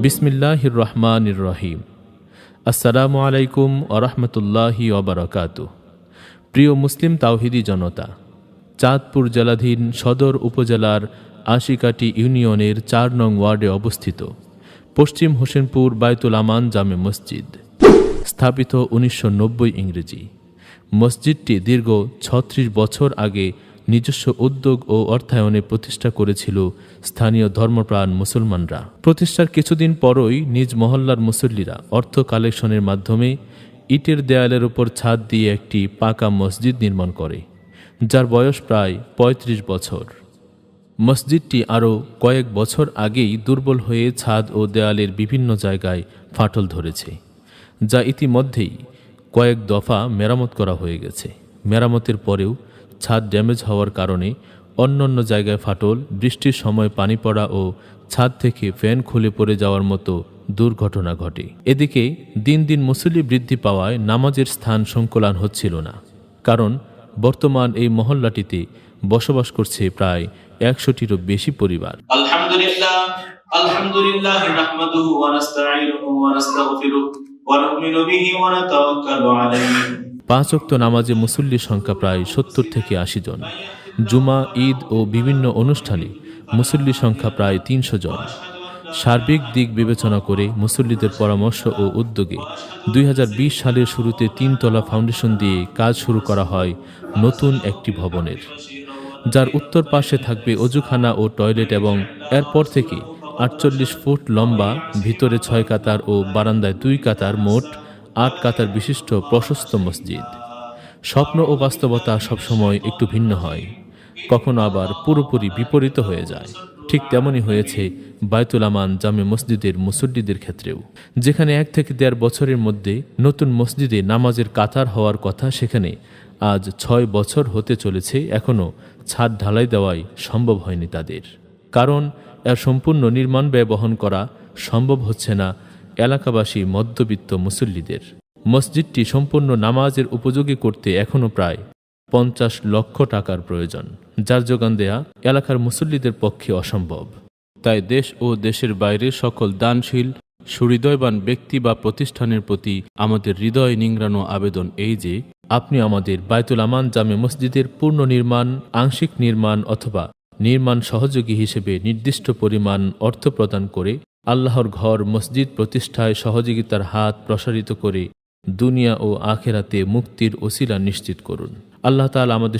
বিসমিল্লাহির রহমানির রহিম। আসসালামু আলাইকুম ওয়া রাহমাতুল্লাহি ওয়া বারাকাতুহু। প্রিয় মুসলিম তাওহিদি জনতা, চাঁদপুর জেলাধীন সদর উপজেলার আশিকাটি ইউনিয়নের ৪ নং ওয়ার্ডে অবস্থিত পশ্চিম হোসেনপুর বায়তুল আমান জামে মসজিদ, স্থাপিত ১৯৯০ ইংরেজি। মসজিদটি দীর্ঘ ৩৬ বছর আগে নিজস্ব উদ্যোগ ও অর্থায়নে প্রতিষ্ঠা করেছিল স্থানীয় ধর্মপ্রাণ মুসলমানরা। প্রতিষ্ঠার কিছুদিন পরই নিজ মহল্লার মুসল্লিরা অর্থ কালেকশনের মাধ্যমে ইটের দেয়ালের উপর ছাদ দিয়ে একটি পাকা মসজিদ নির্মাণ করে, যার বয়স প্রায় ৩৫ বছর। মসজিদটি আরও কয়েক বছর আগেই দুর্বল হয়ে ছাদ ও দেয়ালের বিভিন্ন জায়গায় ফাটল ধরেছে, যা ইতিমধ্যেই কয়েক দফা মেরামত করা হয়ে গেছে। মেরামতের পরেও ছাদ ড্যামেজ হওয়ার কারণে অন্যান্য জায়গায় ফাটল, বৃষ্টির সময় পানি পড়া ও ছাদ থেকে ফ্যান খুলে পড়ে যাওয়ার মতো দুর্ঘটনা ঘটে। এদিকে দিন দিন মুসল্লি বৃদ্ধি পাওয়ায় নামাজের স্থান সংকুলান হচ্ছিল না, কারণ বর্তমান এই মহল্লাটিতে বসবাস করছে প্রায় ১০০টিরও বেশি পরিবার। আলহামদুলিল্লাহ নাহমাদুহু ওয়া নাস্তাঈনুহু ওয়া নাস্তাগফিরুহু ওয়া নু'মিনু বিহি ওয়া নাতাওয়াক্কালু আলাইহি। ৫ ওয়াক্ত নামাজে মুসল্লির সংখ্যা প্রায় ৭০ থেকে ৮০ জন। জুমা, ঈদ ও বিভিন্ন অনুষ্ঠানে মুসল্লির সংখ্যা প্রায় ৩০০ জন। সার্বিক দিক বিবেচনা করে মুসল্লিদের পরামর্শ ও উদ্যোগে ২০২০ সালের শুরুতে ৩ তলা ফাউন্ডেশন দিয়ে কাজ শুরু করা হয় নতুন একটি ভবনের, যার উত্তর পাশে থাকবে অজুখানা ও টয়লেট, এবং এরপর থেকে ৪৮ ফুট লম্বা, ভিতরে ৬ কাতার ও বারান্দায় ২ কাতার, মোট ৮ কাতার বিশিষ্ট প্রশস্ত মসজিদ। স্বপ্ন ও বাস্তবতা সবসময় একটু ভিন্ন হয়, কখনো আবার পুরোপুরি বিপরীত হয়ে যায়। ঠিক তেমনই হয়েছে বায়তুল আমান জামে মসজিদের মুসল্লিদের ক্ষেত্রেও। যেখানে ১ থেকে ১.৫ বছরের মধ্যে নতুন মসজিদে নামাজের কাতার হওয়ার কথা, সেখানে আজ ৬ বছর হতে চলেছে, এখনও ছাদ ঢালাই দেওয়াই সম্ভব হয়নি তাদের। কারণ এর সম্পূর্ণ নির্মাণ ব্যয় বহন করা সম্ভব হচ্ছে না এলাকাবাসী মধ্যবিত্ত মুসল্লিদের। মসজিদটি সম্পূর্ণ নামাজের উপযোগী করতে এখনও প্রায় ৫০ লক্ষ টাকার প্রয়োজন, যার যোগান দেয়া এলাকার মুসল্লিদের পক্ষে অসম্ভব। তাই দেশ ও দেশের বাইরের সকল দানশীল সুহৃদয়বান ব্যক্তি বা প্রতিষ্ঠানের প্রতি আমাদের হৃদয় নিংড়ানো আবেদন এই যে, আপনি আমাদের বায়তুল আমান জামে মসজিদের পূর্ণ নির্মাণ, আংশিক নির্মাণ অথবা নির্মাণ সহযোগী হিসেবে নির্দিষ্ট পরিমাণ অর্থ প্রদান করে আল্লাহর ঘর মসজিদ প্রতিষ্ঠায় সহযোগিতার হাত প্রসারিত করে দুনিয়া ও আখেরাতে মুক্তির ওসিলা নিশ্চিত করুন। আল্লাহ তাআলা আমাদের